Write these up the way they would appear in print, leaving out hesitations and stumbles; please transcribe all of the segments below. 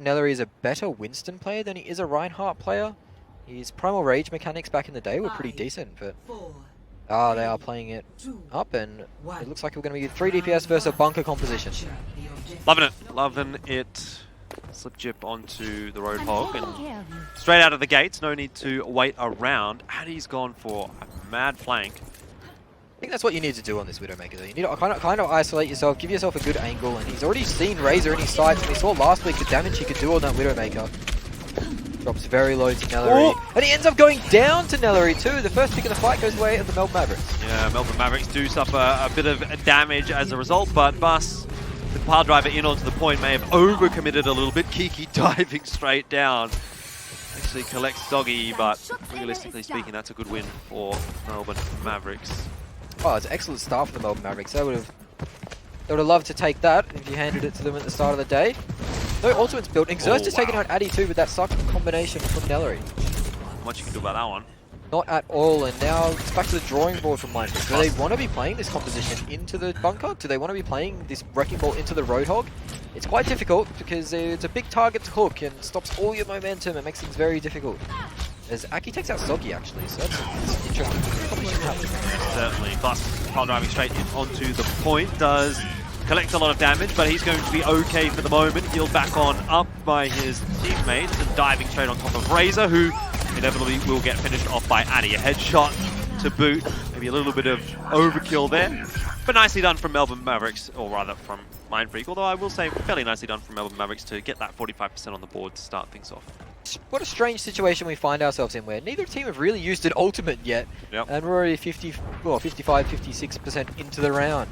Nellery is a better Winston player than he is a Reinhardt player. His Primal Rage mechanics back in the day were pretty decent, but they are playing it up, and it looks like we're going to be 3 DPS versus a bunker composition. Loving it. Loving it. Slip Jip onto the Roadhog, and straight out of the gates, no need to wait around. Addy's gone for a mad flank. I think that's what you need to do on this Widowmaker though. You need to kind of isolate yourself, give yourself a good angle, and he's already seen Razor in his sights, and we saw last week the damage he could do on that Widowmaker. Drops very low to Nellery, and he ends up going down to Nellery too. The first pick of the fight goes away at the Melbourne Mavericks. Yeah, Melbourne Mavericks do suffer a bit of damage as a result, but Bus, with the pile driver in onto the point, may have overcommitted a little bit. Kiki diving straight down. Actually collects Doggy, but realistically speaking, that's a good win for Melbourne Mavericks. Oh, it's an excellent start for the Melbourne Mavericks. They would have loved to take that if you handed it to them at the start of the day. No ultimates built. Exerst has taken out Addy too with that suck combination from Nellery. Not much you can do about that one. Not at all, and now it's back to the drawing board from Mindfreak. Do they want to be playing this composition into the bunker? Do they want to be playing this Wrecking Ball into the Roadhog? It's quite difficult because it's a big target to hook and stops all your momentum. It makes things very difficult. As Aki takes out Soggy actually, so that's interesting. Probably shouldn't happen. Certainly. Bus, pile driving straight in onto the point, does collect a lot of damage, but he's going to be okay for the moment. Healed back on up by his teammates and diving straight on top of Razor, who inevitably will get finished off by Addy. A headshot to boot, maybe a little bit of overkill there, but nicely done from Melbourne Mavericks, or rather from Mindfreak, although I will say fairly nicely done from Melbourne Mavericks to get that 45% on the board to start things off. What a strange situation we find ourselves in, where neither team have really used an ultimate yet, and we're already 55, 56% into the round.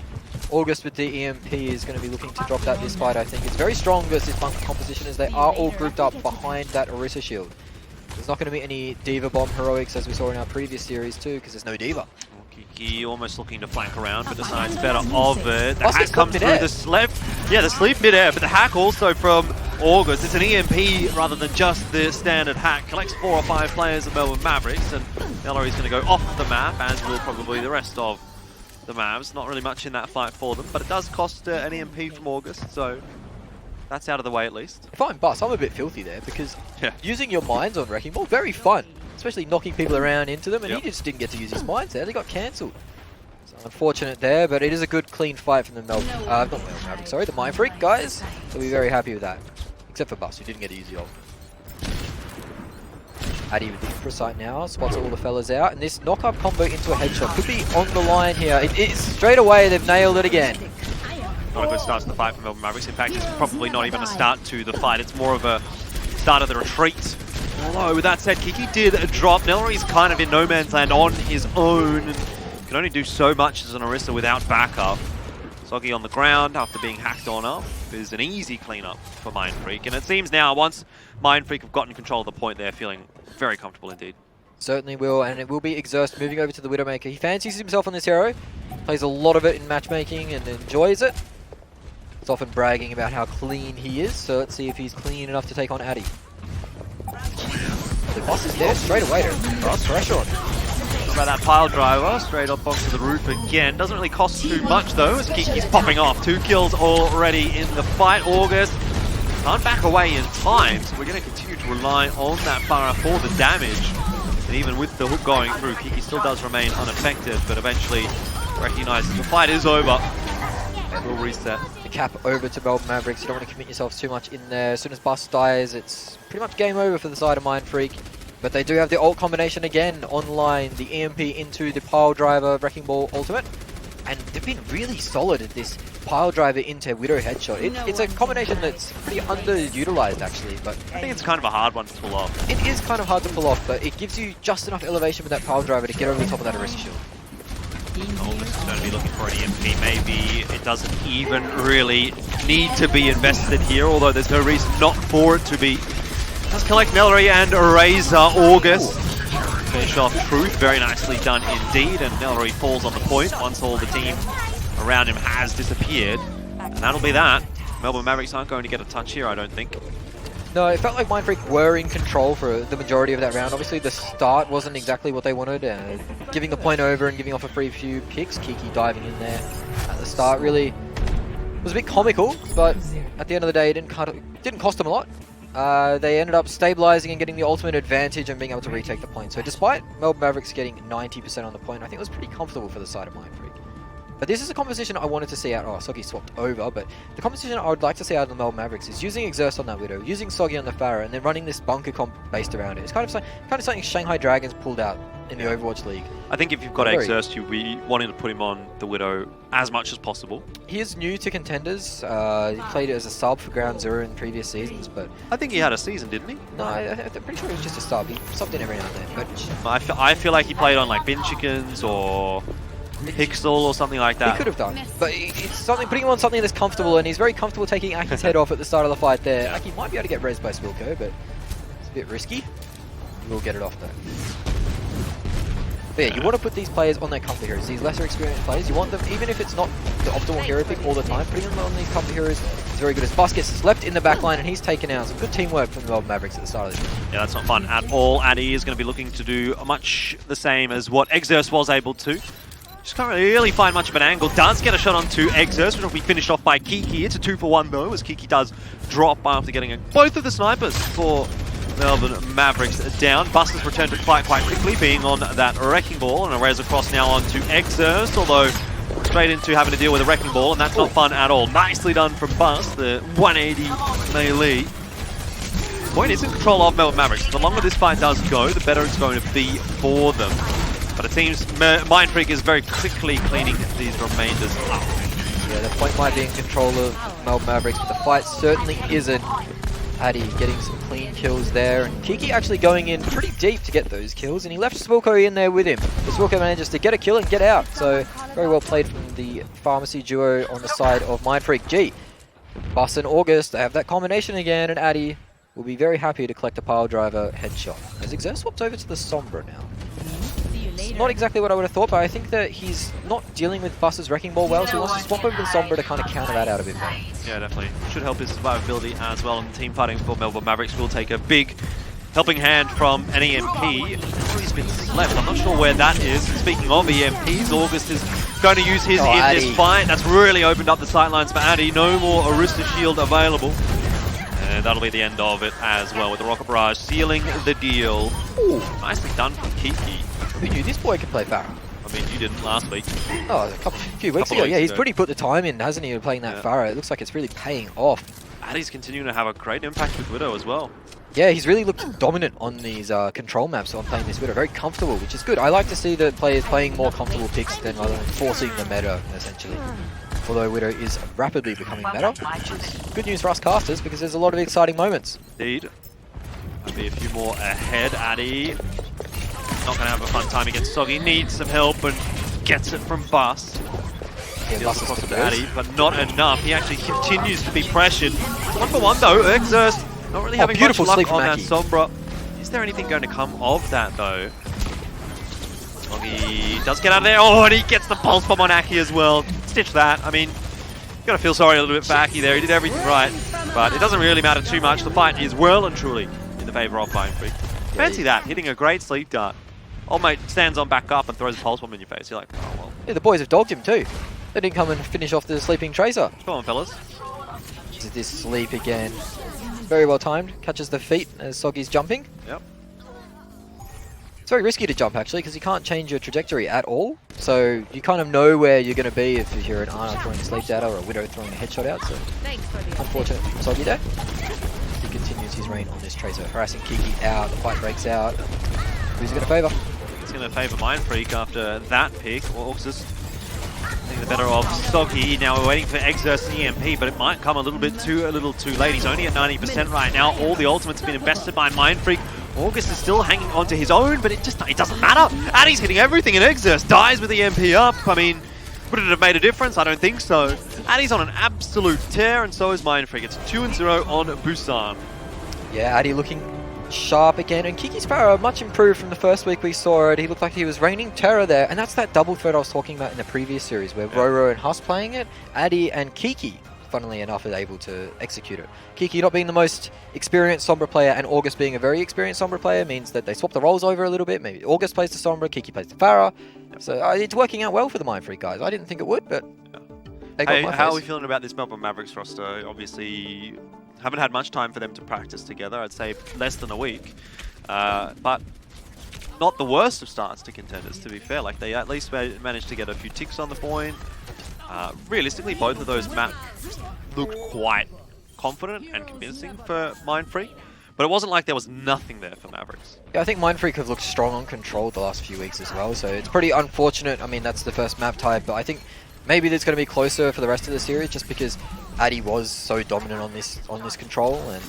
August with the EMP is going to be looking to drop that this fight, I think. It's very strong versus bunker composition as they are all grouped up behind that Orisa shield. There's not going to be any Diva Bomb heroics as we saw in our previous series too, because there's no Diva. Kiki almost looking to flank around, but decides better of it. The hack comes through the sleep. Yeah, the sleep mid-air, but the hack also from August. It's an EMP rather than just the standard hack. Collects 4 or 5 players of Melbourne Mavericks, and Nellery's going to go off the map, as will probably the rest of the Mavs. Not really much in that fight for them, but it does cost an EMP from August, so that's out of the way at least. If I'm Bus, I'm a bit filthy there, because using your mines on Wrecking Ball, very fun. Especially knocking people around into them, and he just didn't get to use his mines there. They got cancelled. So unfortunate there, but it is a good clean fight from the not Melbourne Mavericks, sorry, the Mindfreak guys. So we're very happy with that. Except for Bus, who didn't get to use the ult. Addy with the infra sight now, spots all the fellas out, and this knock-up combo into a headshot could be on the line here. It is straight away, they've nailed it again. Not a good start to the fight for Melbourne Mavericks. In fact, it's probably not even a start to the fight. It's more of a start of the retreat. Although, with that said, Kiki did drop. Nellery's kind of in no man's land on his own, and can only do so much as an Orisa without backup. Soggy on the ground after being hacked on up is an easy cleanup for Mindfreak, and it seems now once Mindfreak have gotten control of the point, they're feeling very comfortable indeed. Certainly will, and it will be Exerst moving over to the Widowmaker. He fancies himself on this hero, plays a lot of it in matchmaking and enjoys it. He's often bragging about how clean he is, so let's see if he's clean enough to take on Addy. The boss is there straight away to cross pressure on him. By that pile driver, straight up onto the roof again. Doesn't really cost too much though, as Kiki's popping off. 2 kills already in the fight. August can't back away in time, so we're going to continue to rely on that Farah for the damage. And even with the hook going through, Kiki still does remain unaffected, but eventually recognizes the fight is over. And we'll reset. The cap over to Melbourne Mavericks. You don't want to commit yourself too much in there. As soon as Bus dies, it's pretty much game over for the side of Mindfreak. But they do have the ult combination again online. The EMP into the pile driver Wrecking Ball ultimate. And they've been really solid at this pile driver into Widow headshot. It's a combination that's pretty underutilized actually, but I think it's kind of a hard one to pull off. It is kind of hard to pull off, but it gives you just enough elevation with that pile driver to get over the top of that Orisa shield. August is going to be looking for an EMP. Maybe it doesn't even really need to be invested here, although there's no reason not for it to be. Does collect Nellery and Razor. August finish off Truth. Very nicely done indeed, and Nellery falls on the point once all the team around him has disappeared. And that'll be that. Melbourne Mavericks aren't going to get a touch here, I don't think. No, it felt like Mindfreak were in control for the majority of that round. Obviously, the start wasn't exactly what they wanted. Giving the point over and giving off a free few picks. Kiki diving in there at the start really was a bit comical, but at the end of the day, it didn't cost them a lot. they ended up stabilizing and getting the ultimate advantage and being able to retake the point. So despite Melbourne Mavericks getting 90% on the point, I think it was pretty comfortable for the side of Mindfreak. But this is a composition I wanted to see out. Oh, Soggy swapped over, but the composition I would like to see out of the Melbourne Mavericks is using Exerst on that Widow, using Soggy on the Pharah, and then running this bunker comp based around it. It's kind of something Shanghai Dragons pulled out in the Overwatch League. I think if you've got Exerst, you'll be wanting to put him on the Widow as much as possible. He is new to Contenders. He played it as a sub for Ground Zero in previous seasons, but I think he had a season, didn't he? No, I'm pretty sure it was just a sub. He subbed in every now and then. But I feel like he played on like Bin Chickens or Pixel or something like that. He could have done, but it's something putting him on something that's comfortable, and he's very comfortable taking Aki's head off at the start of the fight there. Aki might be able to get rezzed by Spilko, but it's a bit risky. We'll get it off though. But yeah, you want to put these players on their comfort heroes, these lesser experienced players. You want them, even if it's not the optimal hero pick all the time, putting them on these comfort heroes is very good. As Bus gets left in the back line and he's taken out. Some good teamwork from the Melbourne Mavericks at the start of this game. Yeah, that's not fun at all. Addy is going to be looking to do much the same as what Exerst was able to. Just can't really find much of an angle. Does get a shot onto Exerst, which will be finished off by Kiki. It's a 2-for-1 though, as Kiki does drop after getting both of the snipers for Melbourne Mavericks down. Buster's returned to fight quite quickly, being on that Wrecking Ball, and a res across now onto Exerst, although straight into having to deal with a Wrecking Ball, and that's not fun at all. Nicely done from Bust, the 180 melee. Point is in control of Melbourne Mavericks. The longer this fight does go, the better it's going to be for them. But it seems Mindfreak is very quickly cleaning these remainders up. Yeah, the point might be in control of Melbourne Mavericks, but the fight certainly isn't. Addy getting some clean kills there, and Kiki actually going in pretty deep to get those kills, and he left Spilko in there with him. But Spilko manages to get a kill and get out, so very well played from the Pharmacy duo on the side of Mindfreak. G. Bus and August, they have that combination again, and Addy will be very happy to collect a pile driver headshot. As Exerst swapped over to the Sombra now. Not exactly what I would have thought, but I think that he's not dealing with Bus's Wrecking Ball well, so he wants to swap over to Sombra to kind of counter that out a bit more. Yeah, definitely. Should help his survivability as well, and team fighting for Melbourne Mavericks will take a big helping hand from an EMP. He's been left. I'm not sure where that is. Speaking of EMPs, August is going to use his in Addy. this fight. That's really opened up the sightlines for Addy. No more Arista Shield available. And that'll be the end of it as well, with the Rocket Barrage sealing the deal. Ooh, nicely done from Kiki. Who knew this boy could play Pharah? I mean, you didn't last week. Oh, a few weeks ago. Yeah, he's pretty put the time in, hasn't he, playing that Pharah? It looks like it's really paying off. Addy's continuing to have a great impact with Widow as well. Yeah, he's really looked dominant on these control maps on playing this Widow. Very comfortable, which is good. I like to see the players playing more comfortable picks than rather than forcing the meta, essentially. Although Widow is rapidly becoming meta, which is good news for us casters because there's a lot of exciting moments. Indeed. Might be a few more ahead. Addy not going to have a fun time against Soggy. Needs some help and gets it from Bus. Yeah, Deals across to Addy, but not enough. He actually continues to be pressured. It's 1-for-1 though. Exerst not really having much luck on that Sombra. Is there anything going to come of that though? Soggy does get out of there. Oh, and he gets the pulse bomb on Aki as well. Stitch that. I mean, you've got to feel sorry a little bit for Aki there. He did everything right, but it doesn't really matter too much. The fight is well and truly in the favour of Mindfreak. Fancy that, hitting a great sleep dart. Old mate stands on back up and throws a pulse bomb in your face. You're like, oh well. Yeah, the boys have dogged him too. They didn't come and finish off the sleeping Tracer. Come on, fellas. This sleep again. Very well timed. Catches the feet as Soggy's jumping. Yep. It's very risky to jump actually because you can't change your trajectory at all. So you kind of know where you're going to be if you're an Ana throwing sleep data or a Widow throwing a headshot out. So unfortunate from Soggy there. He continues his reign on this Tracer, harassing Kiki out. The fight breaks out. Who's it going to favour? It's going to favour Mindfreak after that pick. Orxus getting the better of Soggy. Now we're waiting for Exerst EMP, but it might come a little too late. He's only at 90% right now. All the ultimates have been invested by Mindfreak. August is still hanging onto his own, but it doesn't matter. Addy's hitting everything, and Exerst dies with the EMP up. I mean, would it have made a difference? I don't think so. Addy's on an absolute tear, and so is Mindfreak. It's 2-0 on Busan. Yeah, Addy looking sharp again, and Kiki's Pharah much improved from the first week we saw it. He looked like he was raining terror there, and that's that double threat I was talking about in the previous series where Roro and Huss playing it, Addy and Kiki, funnily enough, are able to execute it. Kiki not being the most experienced Sombra player and August being a very experienced Sombra player means that they swap the roles over a little bit. Maybe August plays the Sombra, Kiki plays the Pharah. So it's working out well for the Mindfreak guys. I didn't think it would, but They got my how are face. we feeling about this Melbourne Mavericks roster? Obviously, haven't had much time for them to practice together. I'd say less than a week. But not the worst of starts to Contenders, to be fair. Like, they at least managed to get a few ticks on the point. Realistically, both of those maps looked quite confident and convincing for Mindfreak. But it wasn't like there was nothing there for Mavericks. Yeah, I think Mindfreak have looked strong on control the last few weeks as well, so it's pretty unfortunate. I mean, that's the first map type, but I think maybe it's going to be closer for the rest of the series just because Addy was so dominant on this control. And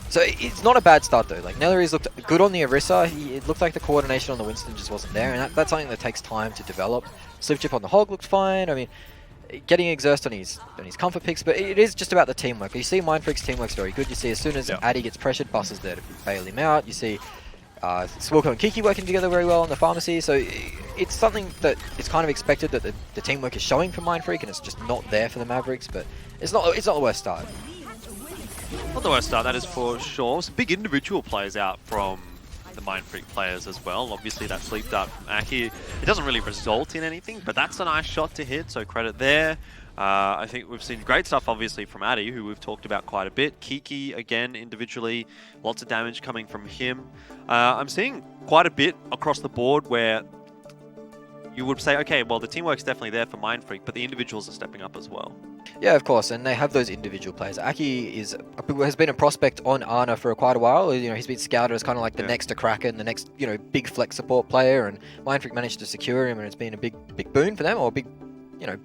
so it's not a bad start though. Like, Nellery's looked good on the Orisa. It looked like the coordination on the Winston just wasn't there, and that's something that takes time to develop. Slip chip on the Hog looked fine. I mean, getting Exerst on his comfort picks, but it is just about the teamwork. You see Mindfreak's teamwork's very good. You see as soon as Addy gets pressured, Bus is there to bail him out. You see Swilko and Kiki working together very well on the pharmacy, so it's something that it's kind of expected that the teamwork is showing for Mindfreak, and it's just not there for the Mavericks, but it's not the worst start. Not the worst start, that is for sure. Some big individual players out from the Mindfreak players as well. Obviously that sleep dart from Aki, it doesn't really result in anything, but that's a nice shot to hit, so credit there. I think we've seen great stuff obviously from Addy, who we've talked about quite a bit. Kiki, again, individually, lots of damage coming from him. I'm seeing quite a bit across the board where you would say, okay, well, the teamwork's definitely there for Mindfreak, but the individuals are stepping up as well. Yeah, of course, and they have those individual players. Aki has been a prospect on Ana for quite a while. You know, he's been scouted as kind of like the next to Kraken, the next, you know, big flex support player, and Mindfreak managed to secure him, and it's been a big boon for them, or a big, you know,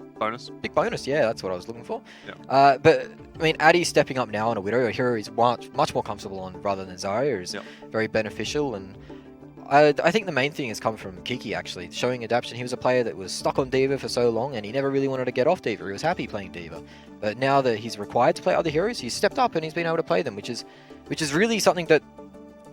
big bonus. Yeah, that's what I was looking for. Yeah. But I mean, Addy's stepping up now on a Widow, a hero he's much more comfortable on rather than Zarya, is very beneficial. And I think the main thing has come from Kiki, actually, showing adaptation. He was a player that was stuck on D.Va for so long, and he never really wanted to get off D.Va. He was happy playing D.Va. But now that he's required to play other heroes, he's stepped up and he's been able to play them, which is really something that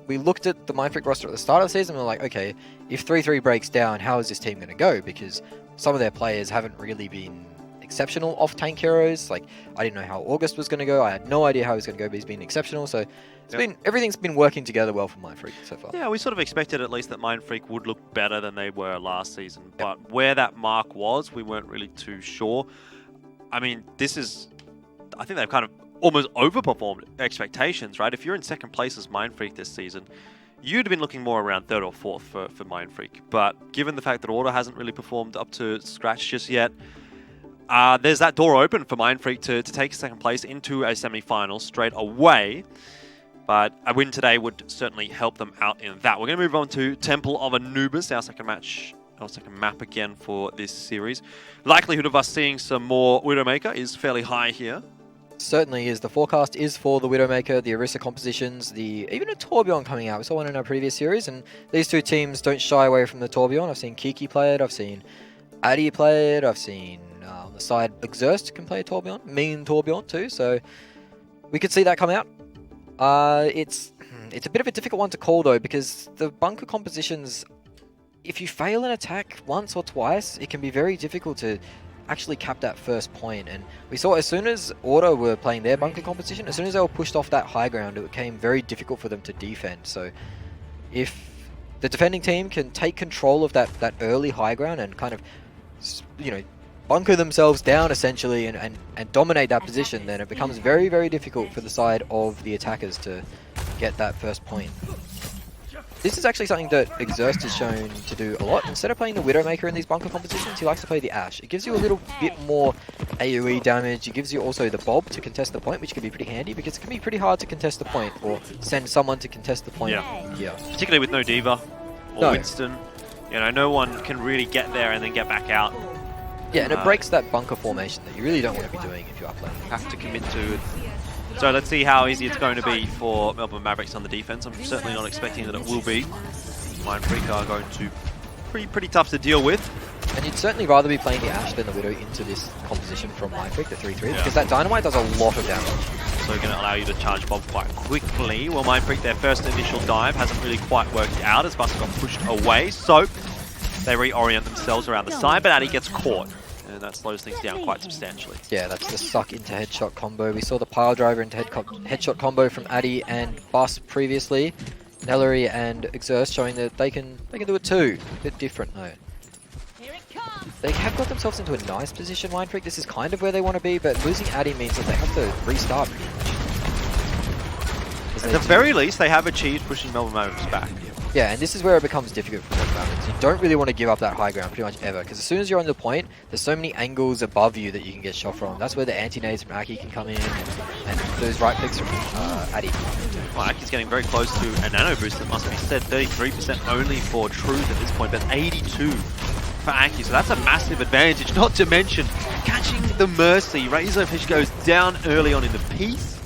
we looked at the Mindfreak roster at the start of the season and we're like, okay, if 3-3 breaks down, how is this team going to go? Because some of their players haven't really been exceptional off-tank heroes. Like, I didn't know how August was going to go. I had no idea how he was going to go, but he's been exceptional. So everything's been working together well for Mindfreak so far. Yeah, we sort of expected at least that Mindfreak would look better than they were last season. But where that mark was, we weren't really too sure. I mean, I think they've kind of almost overperformed expectations, right? If you're in second place as Mindfreak this season, you'd have been looking more around third or fourth for Mindfreak. But given the fact that Order hasn't really performed up to scratch just yet, there's that door open for Mindfreak to take second place into a semi-final straight away. But a win today would certainly help them out in that. We're going to move on to Temple of Anubis, our second map again for this series. Likelihood of us seeing some more Widowmaker is fairly high here. Certainly is. The forecast is for the Widowmaker, the Orisa compositions, even a Torbjorn coming out. We saw one in our previous series, and these two teams don't shy away from the Torbjorn. I've seen Kiki play it, I've seen Addy play it, I've seen on the side Exerst can play Torbjorn, mean Torbjorn too, so we could see that come out. It's a bit of a difficult one to call though, because the bunker compositions, if you fail an attack once or twice, it can be very difficult to actually cap that first point. And we saw as soon as Order were playing their bunker composition, as soon as they were pushed off that high ground, it became very difficult for them to defend. So if the defending team can take control of that early high ground and kind of, you know, bunker themselves down essentially and dominate that position, then it becomes very, very difficult for the side of the attackers to get that first point. This is actually something that Exerst is shown to do a lot. Instead of playing the Widowmaker in these bunker competitions, he likes to play the Ashe. It gives you a little bit more AoE damage. It gives you also the Bob to contest the point, which can be pretty handy because it can be pretty hard to contest the point or send someone to contest the point. Yeah. Particularly with no D.Va or Winston. You know, no one can really get there and then get back out. Yeah, and it breaks that bunker formation that you really don't want to be doing if you are playing. Have to commit to it. So let's see how easy it's going to be for Melbourne Mavericks on the defense. I'm certainly not expecting that it will be. Mindfreak are going to be pretty tough to deal with. And you'd certainly rather be playing the Ashe than the Widow into this composition from Mindfreak, the 3-3, because that Dynamite does a lot of damage. So going to allow you to charge Bob quite quickly. Well, Mindfreak, their first initial dive hasn't really quite worked out as Buster got pushed away. So they reorient themselves around the side, but Addy gets caught. And that slows things down quite substantially. Yeah, that's the suck into headshot combo. We saw the pile driver into headshot combo from Addy and Bus previously. Nellery and Exerst showing that they can do it too. A bit different though. they have got themselves into a nice position, Mindfreak. This is kind of where they want to be, but losing Addy means that they have to restart. At the very least, they have achieved pushing Melbourne Mavericks back. Yeah, and this is where it becomes difficult for Melbourne Mavericks. You don't really want to give up that high ground pretty much ever, because as soon as you're on the point, there's so many angles above you that you can get shot from. That's where the anti-nades from Aki can come in, and those right clicks from Addy. Well, Aki's getting very close to a nano boost that must be said. 33% only for Truth at this point, but 82 for Aki, so that's a massive advantage. Not to mention catching the Mercy. Razorfish goes down early on in the piece.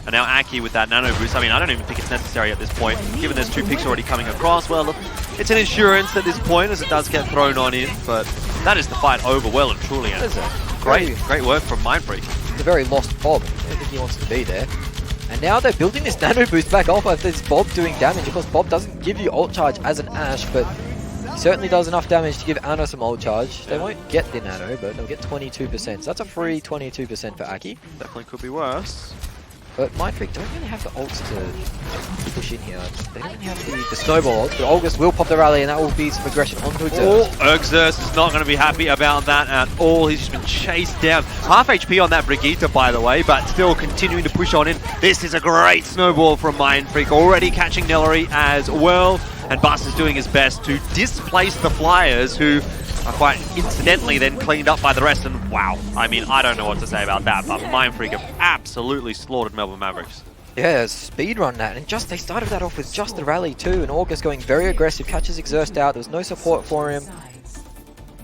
And now Aki with that nano boost. I mean, I don't even think it's necessary at this point, given there's 2 picks already coming across. Well, it's an insurance at this point as it does get thrown on in, but that is the fight over well and truly. And great work from Mindfreak. It's a very lost Bob. I don't think he wants to be there. And now they're building this nano boost back off of this Bob doing damage. Of course, Bob doesn't give you ult charge as an Ashe, but he certainly does enough damage to give Anna some ult charge. They won't get the nano, but they'll get 22%. So that's a free 22% for Aki. Definitely could be worse. But Mindfreak don't really have the ults to push in here. They don't really have the snowball ult, but August will pop the rally and that will be some aggression onto Xerxes. Xerxes is not going to be happy about that at all. He's just been chased down. Half HP on that Brigitte, by the way, but still continuing to push on in. This is a great snowball from Mindfreak, already catching Nellery as well. And Bus is doing his best to displace the Flyers, who are quite incidentally then cleaned up by the rest. And wow, I mean, I don't know what to say about that, but Mindfreak have absolutely slaughtered Melbourne Mavericks. Yeah, speed run that, and they started that off with just the rally too, and August going very aggressive, catches Exerst out, there was no support for him.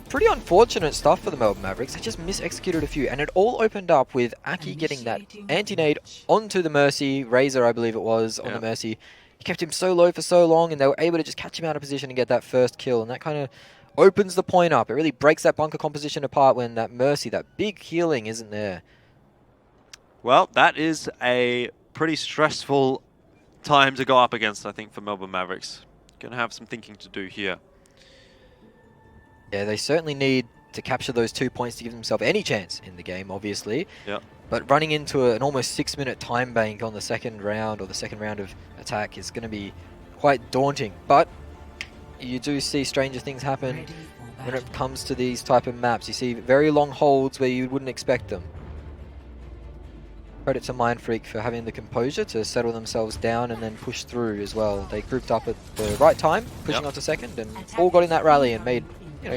Pretty unfortunate stuff for the Melbourne Mavericks. They just mis-executed a few, and it all opened up with Aki getting that anti-nade onto the Mercy, Razor I believe it was, on the Mercy. He kept him so low for so long, and they were able to just catch him out of position and get that first kill, and that kind of opens the point up. It really breaks that bunker composition apart when that Mercy, that big healing, isn't there. Well, that is a pretty stressful time to go up against, I think, for Melbourne Mavericks. Going to have some thinking to do here. Yeah, they certainly need to capture those 2 points to give themselves any chance in the game, obviously. Yeah. But running into an almost 6-minute time bank on the second round, or the second round of attack, is going to be quite daunting. But you do see stranger things happen when it comes to these type of maps. You see very long holds where you wouldn't expect them. Credit to Mindfreak for having the composure to settle themselves down and then push through as well. They grouped up at the right time, pushing onto second, and all got in that rally and made,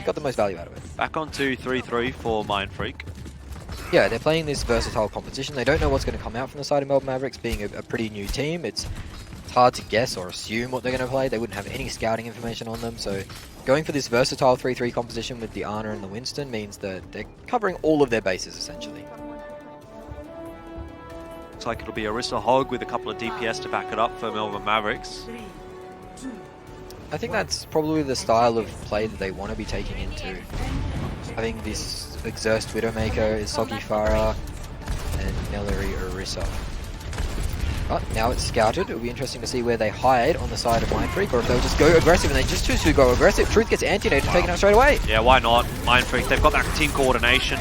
got the most value out of it. Back on to 3-3 for Mindfreak. Yeah, they're playing this versatile competition. They don't know what's going to come out from the side of Melbourne Mavericks, being a pretty new team. It's hard to guess or assume what they're going to play. They wouldn't have any scouting information on them, so going for this versatile 3-3 composition with the Ana and the Winston means that they're covering all of their bases, essentially. Looks like it'll be Orisa Hog with a couple of DPS to back it up for Melbourne Mavericks. I think that's probably the style of play that they want to be taking into. Having this Exerst Widowmaker, Isogi Farah, and Nellery Orisa. But now it's scouted. It'll be interesting to see where they hide on the side of Mindfreak, or if they'll just go aggressive, and they just choose to go aggressive. Truth gets anti-nade taken out straight away. Yeah, why not? Mindfreak, they've got that team coordination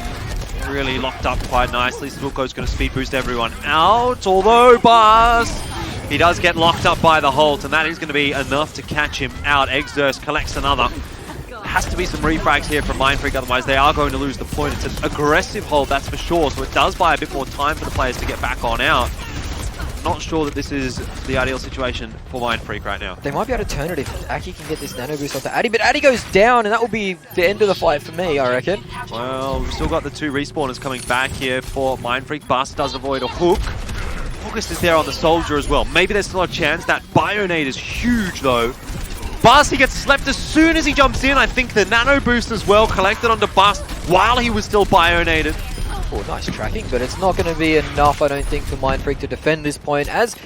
really locked up quite nicely. Silco's going to speed boost everyone out, although Buzz, he does get locked up by the Holt, and that is going to be enough to catch him out. Exerst collects another. Has to be some refrags here from Mindfreak, otherwise they are going to lose the point. It's an aggressive hold, that's for sure, so it does buy a bit more time for the players to get back on out. Not sure that this is the ideal situation for Mindfreak right now. They might be able to turn it if Aki can get this nano boost off the Addy, but Addy goes down, and that will be the end of the fight for me, I reckon. Well, we've still got the 2 respawners coming back here for Mindfreak. Bust does avoid a hook. August is there on the Soldier as well. Maybe there's still a chance. That Bionade is huge, though. Bust, he gets slept as soon as he jumps in. I think the nano boost as well collected onto Bust while he was still Bionaded. Oh, nice tracking, but it's not going to be enough, I don't think, for Mindfreak to defend this point. As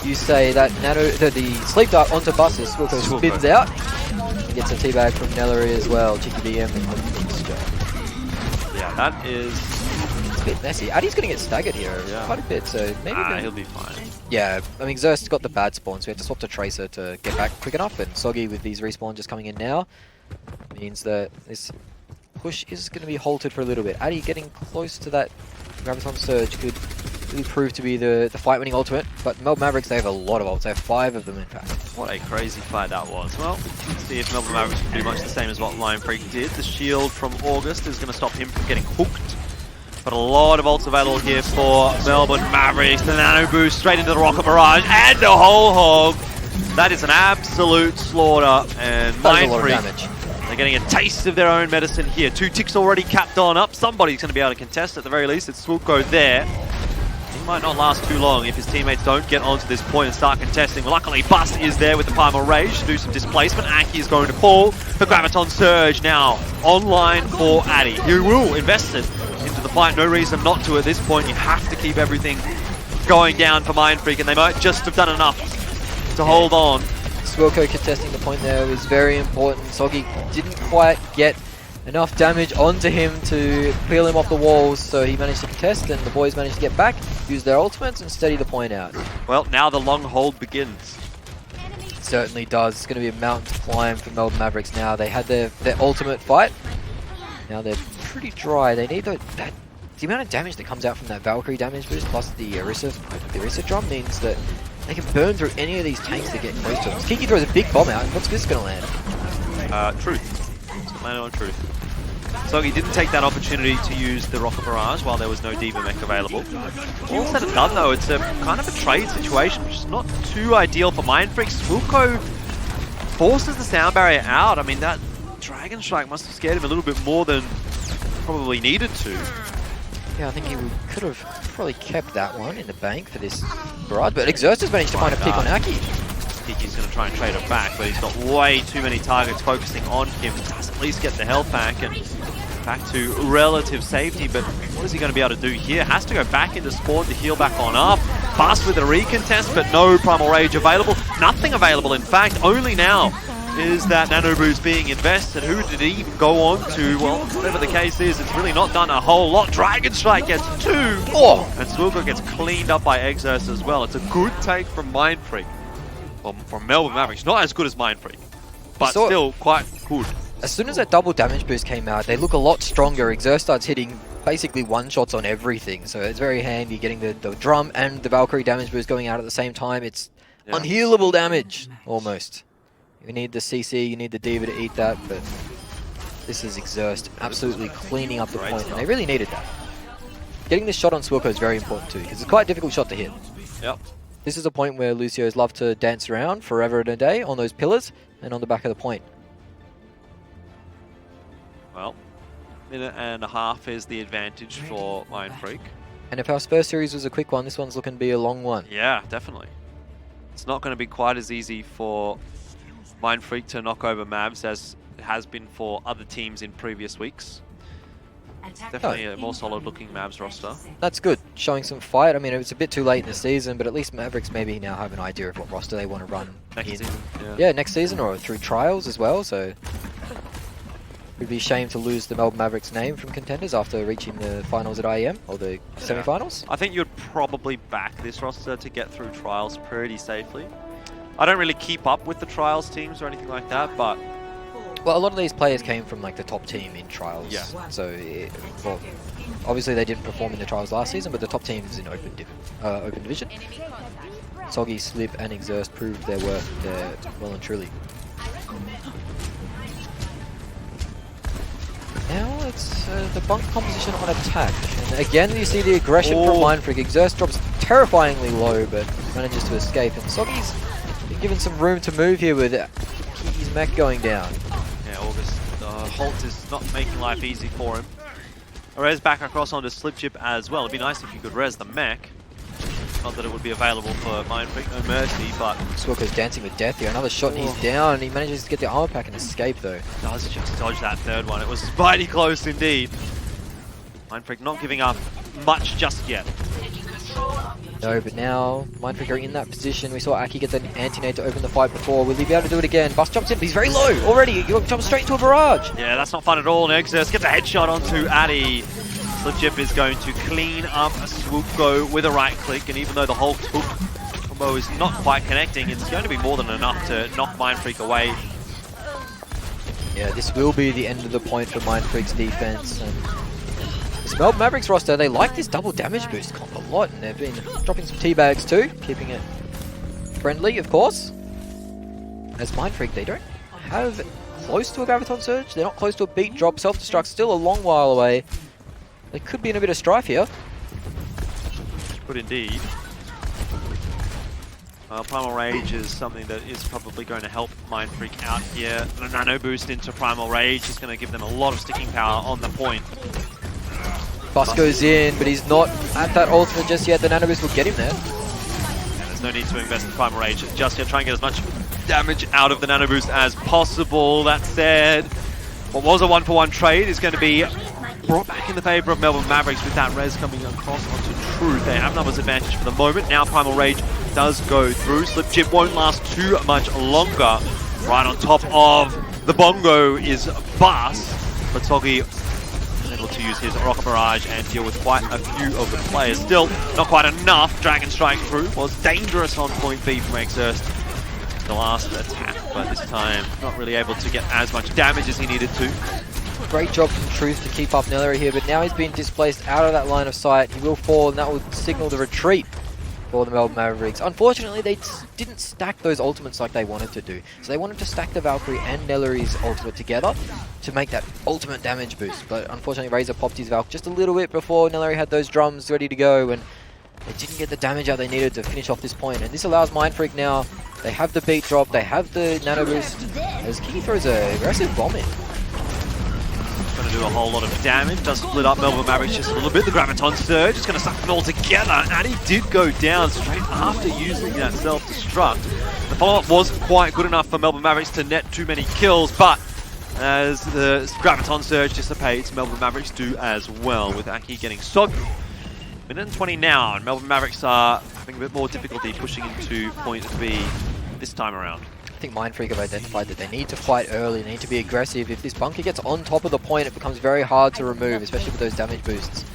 you say, that the sleep dart onto Bust as Wilco spins out. He gets a teabag from Nellery as well. Cheeky DM and yeah, that is... It's a bit messy. Addy's going to get staggered here quite a bit, so maybe... he'll be fine. Yeah, I mean, Xerx's got the bad spawn, so we have to swap to Tracer to get back quick enough, and Soggy with these respawns just coming in now means that this push is going to be halted for a little bit. Addy getting close to that Graviton Surge could really proved to be the fight-winning ultimate. But Melbourne Mavericks, they have a lot of ults. They have 5 of them, in fact. What a crazy fight that was. Well, let's see if Melbourne Mavericks can do much the same as what Mindfreak did. The shield from August is going to stop him from getting hooked. But a lot of ults available here for Melbourne Mavericks. The nano boost straight into the rocket barrage and the whole hog. That is an absolute slaughter. And Mindfreak, they're getting a taste of their own medicine here. 2 ticks already capped on up. Somebody's going to be able to contest at the very least. It's Swilko there. He might not last too long if his teammates don't get onto this point and start contesting. Luckily, Bust is there with the Primal Rage to do some displacement. Aki is going to fall. The Graviton Surge now online for Addy. He will invest it into the fight. No reason not to at this point. You have to keep everything going down for Mindfreak, and they might just have done enough to hold on. Swilko contesting the point there was very important. Soggy didn't quite get enough damage onto him to peel him off the walls, so he managed to contest, and the boys managed to get back, use their ultimates, and steady the point out. Well, now the long hold begins. It certainly does. It's going to be a mountain to climb for Melbourne Mavericks now. They had their ultimate fight. Now they're pretty dry. They need the amount of damage that comes out from that Valkyrie damage boost, plus the Orisa drum, means that they can burn through any of these tanks that get close to them. Kiki throws a big bomb out, and what's this going to land? Truth. It's going to land on Truth. Soggy didn't take that opportunity to use the Rocket Barrage while there was no Diva mech available. All said and done though, it's a kind of a trade situation, which is not too ideal for Mindfreak. Swilko forces the sound barrier out. I mean, that Dragon Strike must have scared him a little bit more than probably needed to. Yeah, I think he could have probably kept that one in the bank for this barrage, but Exersta's managed to find a pick on Aki. Kiki's going to try and trade it back, but he's got way too many targets focusing on him. Does at least get the health back and back to relative safety, but what is he going to be able to do here? Has to go back into spawn to heal back on up. Bust with a recontest, but no Primal Rage available. Nothing available, in fact. Only now is that Nano Boost being invested. Who did he even go on to? Well, whatever the case is, it's really not done a whole lot. Dragon Strike gets 2! Oh! And Swilko gets cleaned up by Exerst as well. It's a good take from Mindfreak. Well, from Melbourne Mavericks. Not as good as Mindfreak, but still quite good. As soon as that double damage boost came out, they look a lot stronger. Exerst starts hitting basically one-shots on everything, so it's very handy getting the drum and the Valkyrie damage boost going out at the same time. It's unhealable damage, almost. You need the CC, you need the Diva to eat that, but this is Exerst absolutely cleaning up the point, and they really needed that. Getting this shot on Swilko is very important too, because it's quite a difficult shot to hit. Yep. This is a point where Lucio's love to dance around forever and a day on those pillars and on the back of the point. Well, minute and a half is the advantage for Mindfreak. And if our first series was a quick one, this one's looking to be a long one. Yeah, definitely. It's not going to be quite as easy for Mindfreak to knock over Mavs as it has been for other teams in previous weeks. Definitely a more solid looking Mavs roster. That's good, showing some fight. I mean, it's a bit too late in the season, but at least Mavericks maybe now have an idea of what roster they want to run next season. Yeah, next season or through trials as well, so it would be a shame to lose the Melbourne Mavericks name from Contenders after reaching the finals at IEM, or the semi-finals. I think you'd probably back this roster to get through trials pretty safely. I don't really keep up with the trials teams or anything like that, but... Well, a lot of these players came from like the top team in trials. Yeah. So, well, obviously they didn't perform in the trials last season, but the top teams in open division. Soggy, Slip, and Exerst proved their worth there well and truly. Now it's the bunk composition on attack. And again, you see the aggression from Mindfreak. Exerst drops terrifyingly low, but manages to escape. And Soggy's been given some room to move here with Kiki's mech going down. Yeah, August Holt is not making life easy for him. A res back across onto Slip Chip as well. It'd be nice if you could res the mech. Not that it would be available for Mindfreak, no mercy, but... Swilko's dancing with death here. Another shot and he's down, and he manages to get the armor pack and escape though. Does just dodge that third one. It was mighty close indeed. Mindfreak not giving up much just yet. No, but now Mindfreak are in that position. We saw Aki get the anti-nade to open the fight before. Will he be able to do it again? Bust jumps in, but he's very low already. He jumps straight into a barrage. Yeah, that's not fun at all. Exerst gets a headshot onto Addy. Slip Chip is going to clean up a Swilko with a right click, and even though the Hulk hook combo is not quite connecting, it's going to be more than enough to knock Mindfreak away. Yeah, this will be the end of the point for Mindfreak's defense. And This Melbourne Mavericks roster, they like this double damage boost comp a lot, and they've been dropping some teabags too, keeping it friendly, of course. As Mindfreak, they don't have close to a Graviton Surge. They're not close to a beat drop. Self-destruct still a long while away. They could be in a bit of strife here. Good indeed. Primal Rage is something that is probably going to help Mindfreak out here. The Nano Boost into Primal Rage is going to give them a lot of sticking power on the point. Bus goes in, but he's not at that ultimate just yet. The Nano Boost will get him there. Yeah, there's no need to invest in Primal Rage just yet. Try and get as much damage out of the Nano Boost as possible. That said, what was a 1-for-1 trade is going to be brought back in the favour of Melbourne Mavericks with that res coming across onto Truth. They have numbers advantage for the moment. Now Primal Rage does go through. Slip Chip won't last too much longer. Right on top of the Bongo is Bus, but Soggy is able to use his Rocket Barrage and deal with quite a few of the players. Still, not quite enough. Dragon Strike through was dangerous on point B from Exerst. The last attack, but this time not really able to get as much damage as he needed to. Great job from Truth to keep up Nellery here, but now he's been displaced out of that line of sight. He will fall, and that will signal the retreat for the Melbourne Mavericks. Unfortunately, they didn't stack those ultimates like they wanted to do. So they wanted to stack the Valkyrie and Nellery's ultimate together to make that ultimate damage boost. But unfortunately, Razor popped his Valk just a little bit before Nellery had those drums ready to go, and they didn't get the damage out they needed to finish off this point. And this allows Mindfreak now, they have the beat drop, they have the nano boost, as Kiki throws an aggressive bomb in. Going to do a whole lot of damage, does split up Melbourne Mavericks just a little bit. The Graviton Surge is going to suck them all together, and he did go down straight after using that self-destruct. The follow-up wasn't quite good enough for Melbourne Mavericks to net too many kills, but as the Graviton Surge dissipates, Melbourne Mavericks do as well, with Aki getting soggy. Minute and 20 now, and Melbourne Mavericks are having a bit more difficulty pushing into point B this time around. I think Mindfreak have identified that they need to fight early, they need to be aggressive. If this bunker gets on top of the point, it becomes very hard to remove, especially with those damage boosts.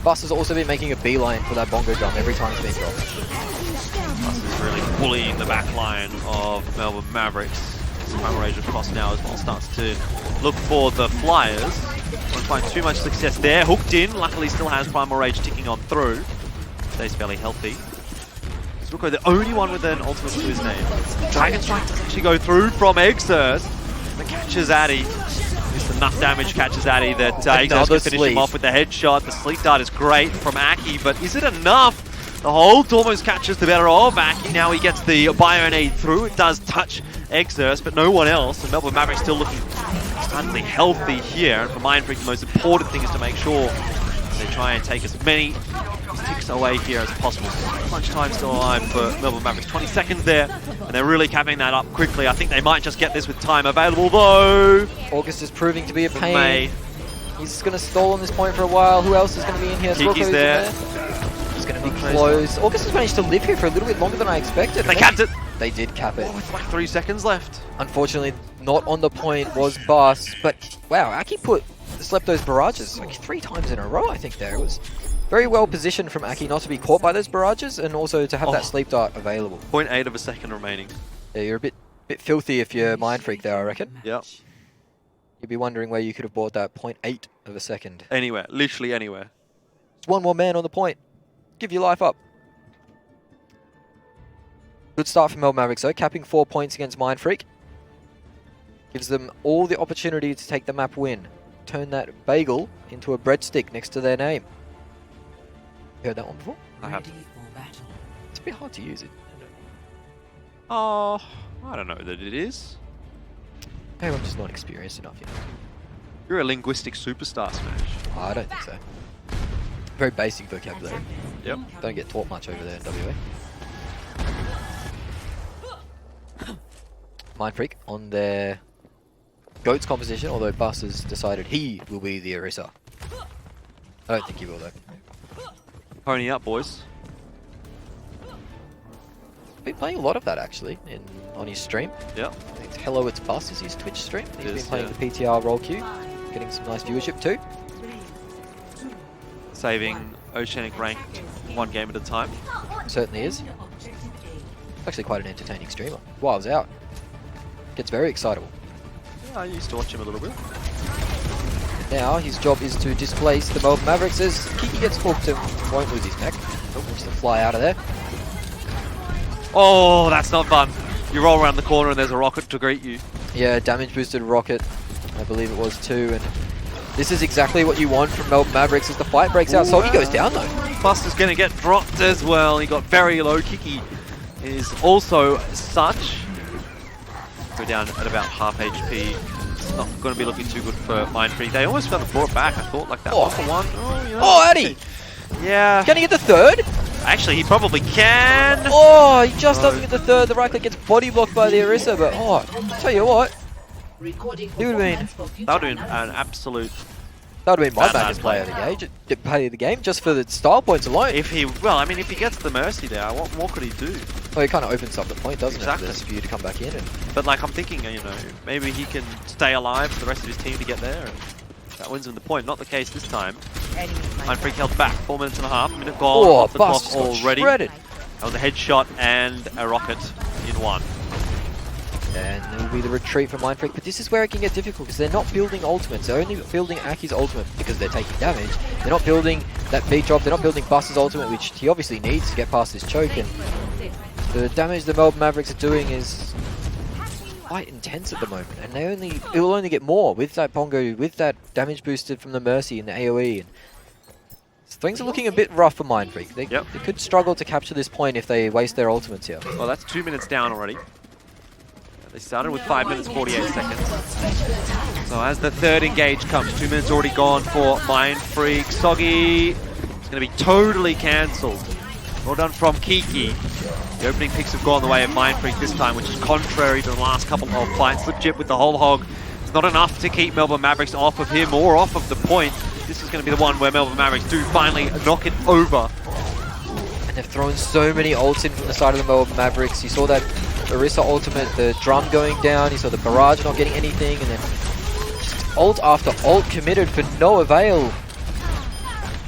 Bus has also been making a beeline for that bongo drum every time it's been dropped. Bus is really bullying the back line of Melbourne Mavericks. Primal Rage across now as well, starts to look for the flyers. Won't find too much success there. Hooked in, luckily still has Primal Rage ticking on through. Stays fairly healthy. Zuko, the only one with an ultimate to his name. Dragon Strike does actually go through from Exerst. The catches Addy. Just enough damage catches Addy that Exerst can finish him off with the headshot. The sleep dart is great from Aki, but is it enough? The hold almost catches the better of Aki. Now he gets the Bionade through. It does touch Exerst, but no one else. And Melbourne Mavericks still looking suddenly healthy here. And for Mindfreak, the most important thing is to make sure they try and take as many ticks away here as possible. So much time still alive for Melbourne Mavericks. 20 seconds there, and they're really capping that up quickly. I think they might just get this with time available, though. August is proving to be a pain. He's going to stall on this point for a while. Who else is going to be in here? Kiki's there. He's going to be close. August has managed to live here for a little bit longer than I expected. They capped it. They did cap it. Oh, with like 3 seconds left. Unfortunately, not on the point was Bus, but wow, Aki slept those barrages like 3 times in a row, I think there. It was very well positioned from Aki not to be caught by those barrages and also to have that sleep dart available. 0.8 of a second remaining. Yeah, you're a bit filthy if you're Mindfreak there, I reckon. Yep. You'd be wondering where you could have bought that 0.8 of a second. Anywhere, literally anywhere. It's one more man on the point. Give your life up. Good start from Melbourne Mavericks though, capping 4 points against Mindfreak. Gives them all the opportunity to take the map win. Turn that bagel into a breadstick next to their name. You heard that one before? I have. It's a bit hard to use it. Oh, I don't know that it is. Maybe I'm just not experienced enough yet. You're a linguistic superstar, Smash. Oh, I don't think so. Very basic vocabulary. Yep. Don't get taught much over there in WA. Mindfreak on their GOATS composition, although Bus has decided he will be the Orisa. I don't think he will though. Pony up, boys. Been playing a lot of that actually on his stream. Yep. I think it's Hello It's Bus is his Twitch stream. He's been playing yeah. the PTR role queue, getting some nice viewership too. Saving Oceanic rank 1 game at a time. Certainly is. Actually quite an entertaining streamer. While I was out. Gets very excitable. Yeah, I used to watch him a little bit. now his job is to displace the Melbourne Mavericks as Kiki gets hooked and won't lose his neck. Just to fly out of there. Oh, that's not fun. You roll around the corner and there's a rocket to greet you. Yeah, damage boosted rocket, I believe it was too, and this is exactly what you want from Melbourne Mavericks as the fight breaks out. Soggy goes down though. Buster's going to get dropped as well. He got very low. Kiki is also such. Go down at about half HP. It's not going to be looking too good for Mindfreak. They almost got brought back, I thought, like that. Oh. 1-for-1. Oh, yeah. Oh, Addy! Yeah. Can he get the third? Actually, he probably can. Oh, he just doesn't get the third. The right click gets body blocked by the Orisa, but oh, tell you what. He would have been. That would have been an absolute. That would have been my Bad backers play. play of the game, just for the style points alone. If he, well, I mean, if he gets the mercy there, what more could he do? Well, it kind of opens up the point, doesn't Exactly. it? For you to come back in. And But like, I'm thinking, you know, maybe he can stay alive for the rest of his team to get there, and that wins him the point. Not the case this time. Mindfreak held back. 4 minutes and a half. Minute gone. oh, Off the clock Bust already. shredded. That was a headshot and a rocket in one. And it will be the retreat for Mindfreak, but this is where it can get difficult because they're not building ultimates. They're only building Aki's ultimate because they're taking damage. They're not building that beat drop. They're not building Buster's ultimate, which he obviously needs to get past this choke. And the damage the Melbourne Mavericks are doing is quite intense at the moment, and it will only get more with that Pongo, with that damage boosted from the Mercy and the AoE. And things are looking a bit rough for Mindfreak. They could struggle to capture this point if they waste their ultimates here. Well, that's 2 minutes down already. They started with 5 minutes 48 seconds. So as the third engage comes, 2 minutes already gone for Mindfreak. Soggy is going to be totally cancelled. Well done from Kiki. The opening picks have gone the way of Mindfreak this time, which is contrary to the last couple of fights. Slip Jib with the whole hog. It's not enough to keep Melbourne Mavericks off of him or off of the point. This is going to be the one where Melbourne Mavericks do finally knock it over. And they've thrown so many ults in from the side of the Melbourne Mavericks. You saw that Orisa ultimate, the drum going down. You saw the barrage not getting anything, and then just ult after ult committed for no avail.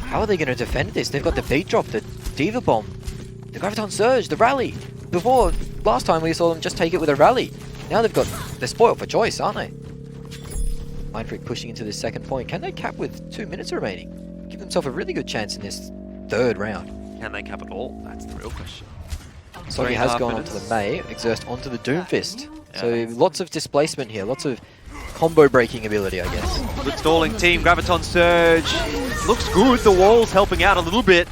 How are they going to defend this? They've got the beat drop, the Diva Bomb, the Graviton Surge, the rally. Before, last time we saw them just take it with a rally. Now they're spoiled for choice, aren't they? Mindfreak pushing into this second point. Can they cap with 2 minutes remaining? Give themselves a really good chance in this third round. Can they cap it all? That's the real question. Soggy has gone onto the May, Exerst onto the Doomfist. Yeah. So lots of displacement here, lots of combo breaking ability, I guess. Good stalling team, Graviton Surge. Looks good, the wall's helping out a little bit.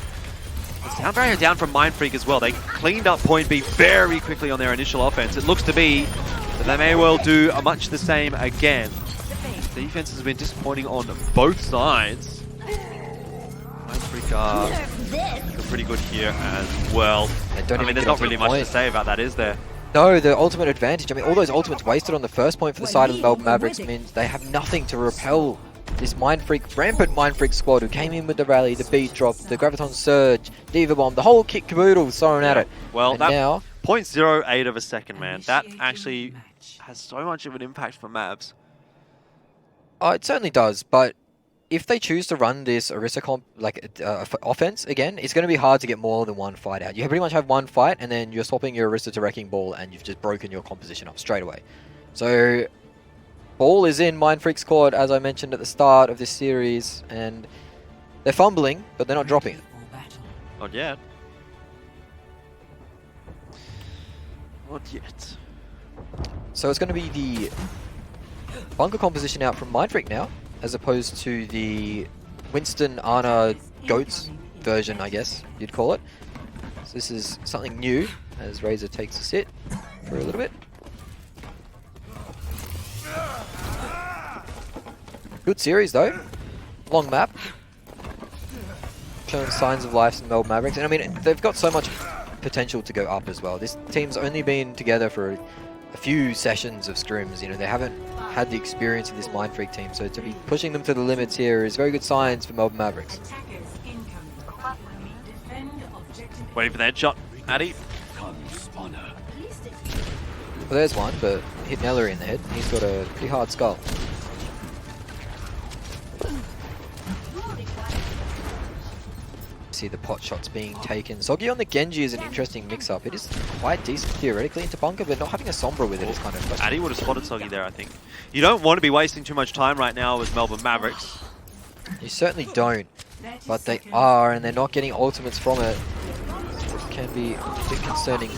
Sound barrier down from Mindfreak as well. They cleaned up point B very quickly on their initial offense. It looks to be that they may well do much the same again. The defense has been disappointing on both sides. Mindfreak are pretty good here as well. I mean, there's not really much to say about that, is there? No, the ultimate advantage. I mean, all those ultimates wasted on the first point for the side of the Melbourne Mavericks means they have nothing to repel this rampant Mindfreak squad who came in with the rally, the beat drop, the Graviton Surge, Diva Bomb, the whole kit caboodle thrown at it. Well, and that now 0.08 of a second, man. That actually has so much of an impact for Mavs. Oh, it certainly does, but if they choose to run this Orisa offense again, it's going to be hard to get more than one fight out. You pretty much have one fight, and then you're swapping your Orisa to Wrecking Ball, and you've just broken your composition up straight away. So, ball is in Mindfreak's court, as I mentioned at the start of this series, and they're fumbling, but they're not dropping it. Not yet. Not yet. So it's going to be the bunker composition out from Mindfreak now, as opposed to the Winston Ana Goats version, I guess you'd call it. So this is something new, as Razor takes a sit for a little bit. Good series though. Long map. Showing signs of life in Melbourne Mavericks. And I mean, they've got so much potential to go up as well. This team's only been together for a few sessions of scrims. You know, they haven't had the experience of this Mindfreak team. So to be pushing them to the limits here is very good signs for Melbourne Mavericks. Waiting for the headshot. Addy. Well, there's one, but hit Nellery in the head. He's got a pretty hard skull. See the pot shots being taken. Soggy on the Genji is an interesting mix-up. It is quite decent theoretically into bunker, but not having a Sombra with it is kind of frustrating. Addy would have spotted Soggy there, I think. You don't want to be wasting too much time right now with Melbourne Mavericks. You certainly don't, but they are, and they're not getting ultimates from it. It can be a bit concerning.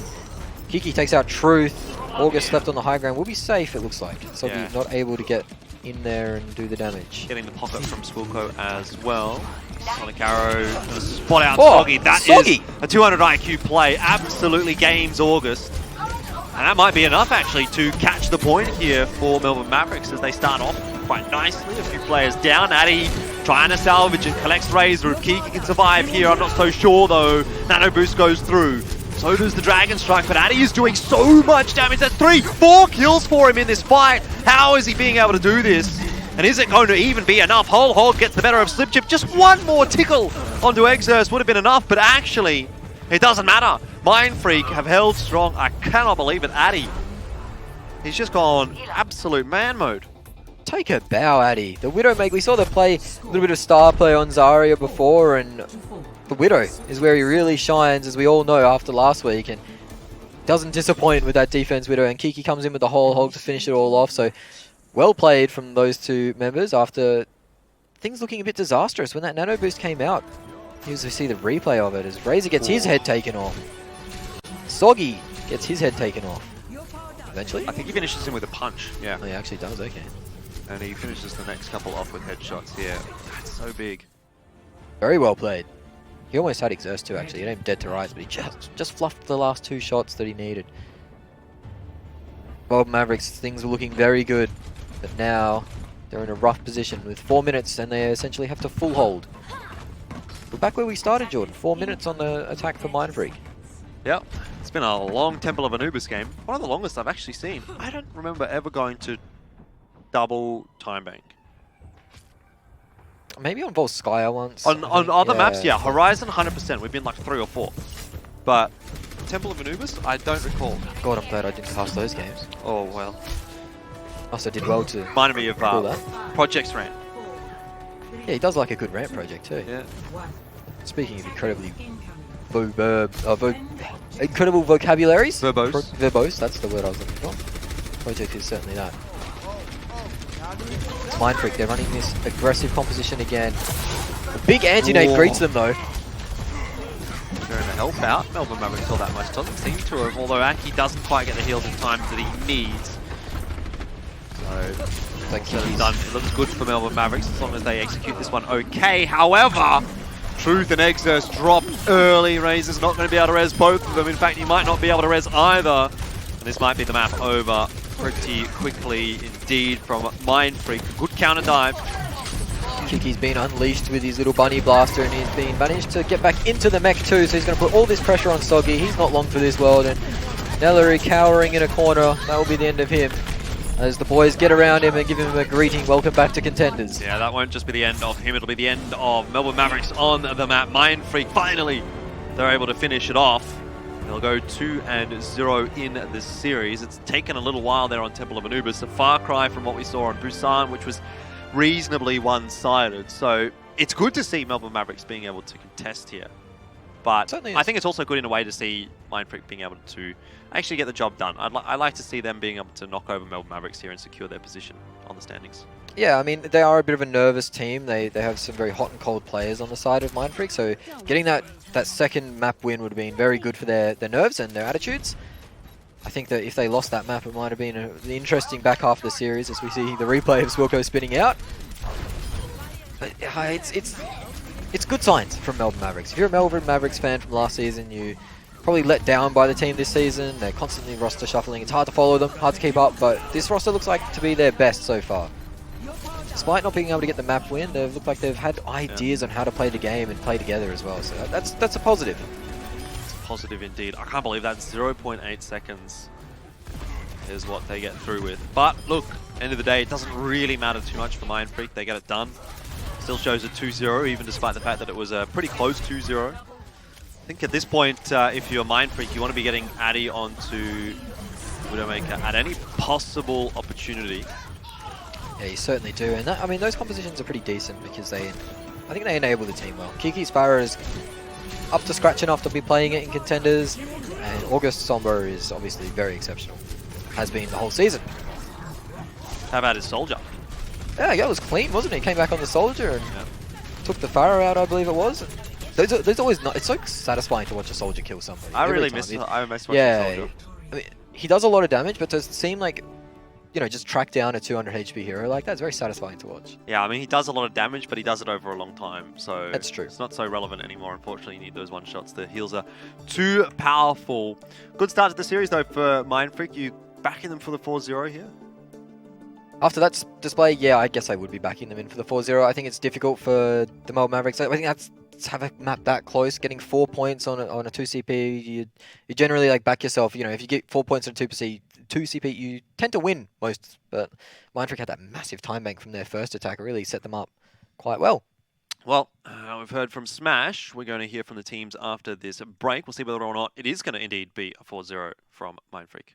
Kiki takes out Truth. August left on the high ground. Will be safe, it looks like. Soggy not able to get in there and do the damage. Getting the pocket from Swilko as well. Sonic Arrow, gonna spot out Soggy. That is a 200 IQ play. Absolutely games August. And that might be enough actually to catch the point here for Melbourne Mavericks as they start off quite nicely. A few players down. Addy trying to salvage and collects Razor. If Kiki can survive here, I'm not so sure though. Nano Boost goes through. So does the Dragon Strike, but Addy is doing so much damage. That's 3-4 kills for him in this fight. How is he being able to do this? And is it going to even be enough? Whole Hog gets the better of Slipchip. Just one more tickle onto Exerst would have been enough, but actually, it doesn't matter. Mindfreak have held strong. I cannot believe it. Addy, he's just gone absolute man mode. Take a bow, Addy. The Widowmaker, we saw the play, a little bit of star play on Zarya before, and the Widow is where he really shines, as we all know after last week, and doesn't disappoint with that defense Widow, and Kiki comes in with the Whole Hog to finish it all off, so well played from those two members after things looking a bit disastrous when that Nano Boost came out. Here's to see the replay of it as Razor gets his head taken off. Soggy gets his head taken off. Eventually. I think he finishes him with a punch. Yeah. Oh, he actually does, okay. And he finishes the next couple off with headshots here. That's so big. Very well played. He almost had Exerst too, actually. He aimed dead to rights, but he just fluffed the last two shots that he needed. Melbourne Mavericks, things were looking very good, but now they're in a rough position with 4 minutes and they essentially have to full hold. We're back where we started, Jordan. 4 minutes on the attack for Mindfreak. Yep. It's been a long Temple of Anubis game. One of the longest I've actually seen. I don't remember ever going to double time bank. Maybe on Volskaya once. On other maps, yeah. Horizon, 100%. We've been like 3 or 4. But Temple of Anubis, I don't recall. God, I'm glad I didn't pass those games. Oh, well. Also did well to reminded me of Project's rant. Yeah, he does like a good rant project too. Yeah. Speaking of incredibly incredible vocabularies. Verbose. Verbose, that's the word I was looking for. Project is certainly that. It's Mindfreak, they're running this aggressive composition again. The big anti-nade greets them though. Going to help out. Melbourne Mavericks all that much. Doesn't seem to have, although Aki doesn't quite get the heals in time that he needs. So, it looks good for Melbourne Mavericks as long as they execute this one okay. However, Truth and Exerst drop early. Razor's not going to be able to res both of them. In fact, he might not be able to res either. And this might be the map over pretty quickly indeed from Mindfreak. Good counter dive. Kiki's been unleashed with his little bunny blaster and he's been managed to get back into the mech too, so he's going to put all this pressure on Soggy. He's not long for this world, and Nellery cowering in a corner. That will be the end of him as the boys get around him and give him a greeting. Welcome back to Contenders. Yeah, that won't just be the end of him, it'll be the end of Melbourne Mavericks on the map. Mindfreak, finally, they're able to finish it off. They'll go 2-0 in this series. It's taken a little while there on Temple of Anubis, a far cry from what we saw on Busan, which was reasonably one-sided. So it's good to see Melbourne Mavericks being able to contest here. But I think it's also good in a way to see Mindfreak being able to actually get the job done. I'd like to see them being able to knock over Melbourne Mavericks here and secure their position on the standings. Yeah, I mean, they are a bit of a nervous team. They have some very hot and cold players on the side of Mindfreak, so getting that second map win would have been very good for their nerves and their attitudes. I think that if they lost that map, it might have been an interesting back half of the series as we see the replay of Swilko spinning out. But it's good signs from Melbourne Mavericks. If you're a Melbourne Mavericks fan from last season, you probably let down by the team this season. They're constantly roster shuffling. It's hard to follow them, hard to keep up, but this roster looks like to be their best so far. Despite not being able to get the map win, they've looked like they've had ideas on how to play the game and play together as well. So that's a positive. It's positive indeed. I can't believe that 0.8 seconds is what they get through with. But look, end of the day, it doesn't really matter too much for Mindfreak. They get it done. Still shows a 2-0, even despite the fact that it was a pretty close 2-0. I think at this point, if you're Mindfreak, you want to be getting Addy onto Widowmaker at any possible opportunity. Yeah, you certainly do, and I mean those compositions are pretty decent because I think they enable the team well. Kiki Sparrow is up to scratch enough to be playing it in Contenders. And August Somber is obviously very exceptional. Has been the whole season. How about his Soldier? Yeah, that was clean, wasn't it? He came back on the Soldier and took the Pharaoh out, I believe it was. There's always not. It's so satisfying to watch a Soldier kill somebody. I miss watching Soldier. I mean, he does a lot of damage, but to seem like, you know, just track down a 200 HP hero like that's very satisfying to watch. Yeah, I mean, he does a lot of damage, but he does it over a long time, so that's true. It's not so relevant anymore. Unfortunately, you need those one shots. The heals are too powerful. Good start to the series though for Mindfreak. You backing them for the 4-0 here? After that display, yeah, I guess I would be backing them in for the 4-0. I think it's difficult for the Melbourne Mavericks. I think that's to have a map that close, getting 4 points on a 2 CP. You generally like back yourself. You know, if you get 4 points on 2 CP, you tend to win most. But Mindfreak had that massive time bank from their first attack. It really set them up quite well. Well, we've heard from Smash. We're going to hear from the teams after this break. We'll see whether or not it is going to indeed be a 4-0 from Mindfreak.